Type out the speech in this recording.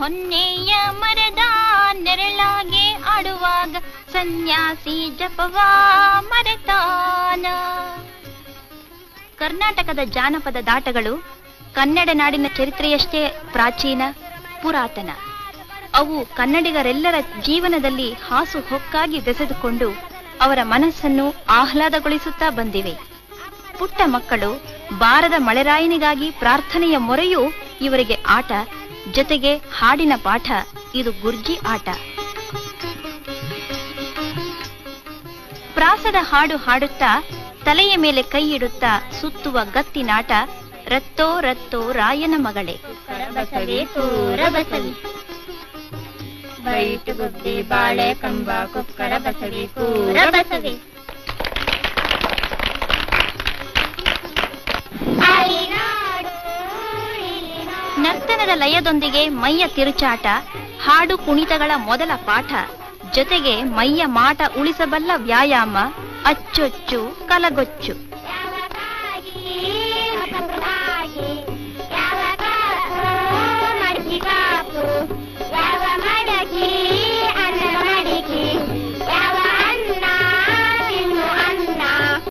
ಹೊನ್ನೆಯ ಮರದ ನೆರಳಾಗೆ ಆಡುವಾಗ ಸನ್ಯಾಸಿ ಜಪವಾ ಮರೆತಾನ. ಕರ್ನಾಟಕದ ಜಾನಪದ ದಾಟಗಳು ಕನ್ನಡ ನಾಡಿನ ಚರಿತ್ರೆಯಷ್ಟೇ ಪ್ರಾಚೀನ ಪುರಾತನ. ಅವು ಕನ್ನಡಿಗರೆಲ್ಲರ ಜೀವನದಲ್ಲಿ ಹಾಸು ಹೊಕ್ಕಾಗಿ ಬೆಸೆದುಕೊಂಡು ಅವರ ಮನಸ್ಸನ್ನು ಆಹ್ಲಾದಗೊಳಿಸುತ್ತಾ ಬಂದಿವೆ. ಪುಟ್ಟ ಮಕ್ಕಳು ಬಾರದ ಮಳೆರಾಯನಿಗಾಗಿ ಪ್ರಾರ್ಥನೆಯ ಮೊರೆಯೂ ಇವರಿಗೆ ಆಟ, ಜೊತೆಗೆ ಹಾಡಿನ ಪಾಠ. ಇದು ಗುರ್ಜಿ ಆಟ. ಪ್ರಾಸದ ಹಾಡು ಹಾಡುತ್ತಾ ತಲೆಯ ಮೇಲೆ ಕೈ ಇಡುತ್ತಾ ಸುತ್ತುವ ಗತ್ತಿನಾಟ. ರತ್ತೋ ರತ್ತೋ ರಾಯನ ಮಗಳೇ, ಬೈಟು ಗುಬ್ಬಿ ಬಾಳೆ ಕಂಬ ಕುಕ್ಕರ ಬಸವಿ ಕೂರ ಬಸವಿ. ನರ್ತನದ ಲಯದೊಂದಿಗೆ ಮೈಯ ತಿರುಚಾಟ, ಹಾಡು ಕುಣಿತಗಳ ಮೊದಲ ಪಾಠ, ಜೊತೆಗೆ ಮೈಯ ಮಾಟ ಉಳಿಸಬಲ್ಲ ವ್ಯಾಯಾಮ, ಅಚ್ಚೊಚ್ಚು ಕಲಗೊಚ್ಚು.